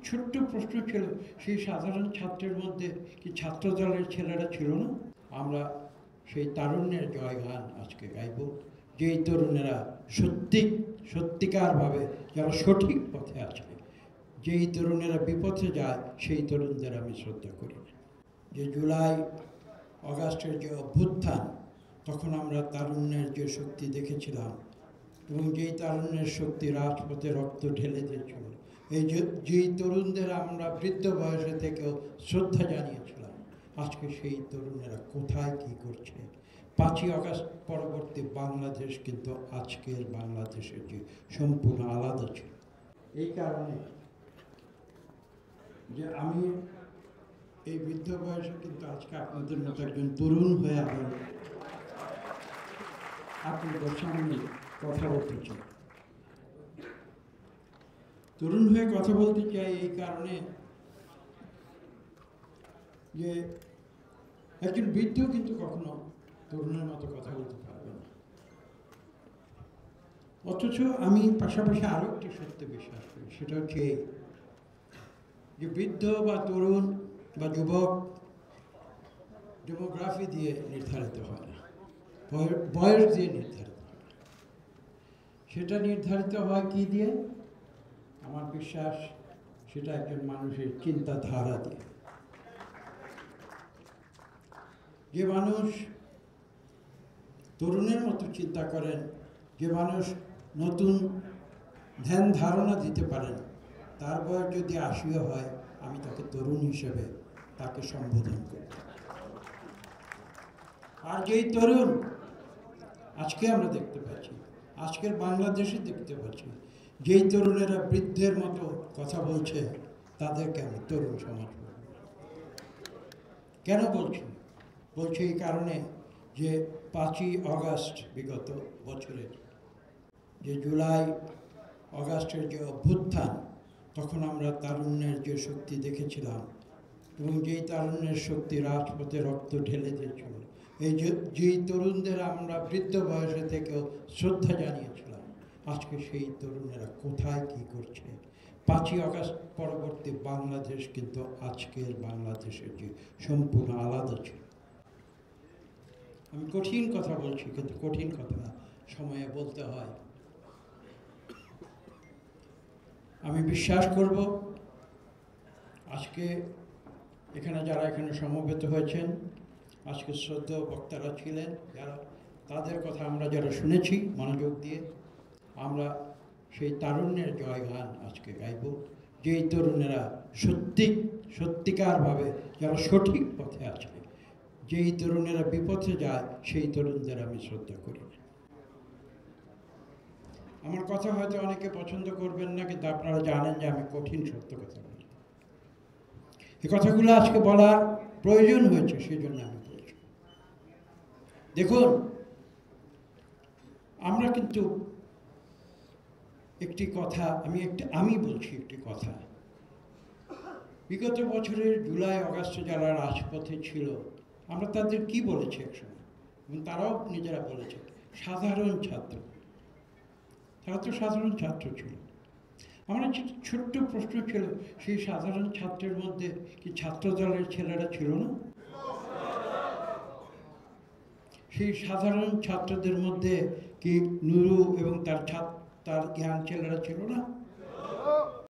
ছোট্ট প্রশ্ন ছিল, সেই সাধারণ ছাত্রের মধ্যে কি ছাত্র দলের ছেলেরা ছিল না? আমরা সেই তারুণ্যের জয়গান আজকে গাইব, যেই তরুণেরা সত্যিকারভাবে যারা সঠিক পথে আছে, যেই তরুণেরা বিপথে যায় সেই তরুণদের আমি শ্রদ্ধা করি। যে জুলাই অগাস্টের যে অভ্যুত্থান, তখন আমরা তারুণ্যের যে শক্তি দেখেছিলাম এবং যেই তারুণ্যের শক্তি রাজপথে রক্ত ঢেলে দিয়েছিল, যেই তরুণদের আমরা বৃদ্ধ বয়সে থেকেও শ্রদ্ধা জানিয়েছিলাম, আজকে সেই তরুণেরা কোথায় কি করছে? 5ই আগস্ট পরবর্তী বাংলাদেশ কিন্তু আজকের বাংলাদেশের যে সম্পূর্ণ আলাদা ছিল। এই কারণে যে আমি এই বৃদ্ধ বয়সে কিন্তু আজকে আপনাদের মতো একজন তরুণ হয়ে আবার আপনাদের সামনে কথা বলতে চাই। তরুণ হয়ে কথা বলতে চাই এই কারণে যে একজন বৃদ্ধ কিন্তু কখনো তরুণের মতো কথা বলতে পারবে না। অথচ আমি পাশাপাশি আরও একটি সত্যে বিশ্বাস করি, সেটা হচ্ছে যে বৃদ্ধ বা তরুণ বা যুবক ডেমোগ্রাফি দিয়ে নির্ধারিত হয় না, বয়স দিয়ে নির্ধারিত হয় না। সেটা নির্ধারিত হয় কি দিয়ে? আমার বিশ্বাস সেটা একজন মানুষের চিন্তাধারা দিয়ে। যে মানুষ তরুণের মতো চিন্তা করেন, যে মানুষ নতুন ধ্যান ধারণা দিতে পারেন, তার বয়স যদি 80 হয়, আমি তাকে তরুণ হিসেবে তাকে সম্বোধন করি। আর যেই তরুণ আজকে আমরা দেখতে পাচ্ছি, আজকের বাংলাদেশে দেখতে পাচ্ছি, যেই তরুণেরা বৃদ্ধের মতো কথা বলছে, তাদেরকে আমি তরুণ সমাজ বলব। কেন বলছি? বলছি এই কারণে যে 5ই আগস্ট বিগত বছরের যে জুলাই অগাস্টের যে অভ্যুত্থান, তখন আমরা তারুণ্যের যে শক্তি দেখেছিলাম এবং যেই তারুণ্যের শক্তি রাজপথে রক্ত ঢেলে দিয়েছিল, যেই তরুণদের আমরা বৃদ্ধ বয়সে থেকেও শ্রদ্ধা জানিয়েছিলাম, আজকে সেই তরুণেরা কোথায় কি করছে? 5ই আগস্ট পরবর্তী বাংলাদেশ কিন্তু আজকের বাংলাদেশের যে সম্পূর্ণ আলাদা ছিল। আমি কঠিন কথা বলছি, কিন্তু কঠিন কথা সময়ে বলতে হয়। আমি বিশ্বাস করব আজকে যারা এখানে সমবেত হয়েছেন, আজকে শ্রদ্ধেয় বক্তারা ছিলেন যারা, তাদের কথা আমরা যারা শুনেছি মনোযোগ দিয়ে, আমরা সেই তারুণ্যের জয়গান আজকে গাইব, যেই তরুণেরা সত্যিকারভাবে যারা সঠিক পথে আছে, যেই তরুণেরা বিপথে যায় সেই তরুণদের আমি শ্রদ্ধা করি। আমার কথা হয়তো অনেকে পছন্দ করবেন না, কিন্তু আপনারা জানেন যে আমি কঠিন সত্য কথা বলি। এই কথাগুলো আজকে বলার প্রয়োজন হয়েছে, সেই জন্য আমি বলছি। দেখুন, আমরা কিন্তু একটি কথা আমি বলছি একটি কথা, বিগত বছরের জুলাই অগাস্টে যারা রাজপথে ছিল, আমরা তাদের কি বলেছি একসময়, এবং তারাও নিজেরা বলেছে সাধারণ ছাত্র। তারা তো সাধারণ ছাত্র ছিল। আমার ছোট্ট প্রশ্ন ছিল, সেই সাধারণ ছাত্রের মধ্যে কি ছাত্র দলের ছেলেরা ছিল না? সেই সাধারণ ছাত্রদের মধ্যে কি নুরু এবং তার জ্ঞান ছেলেরা ছিল না?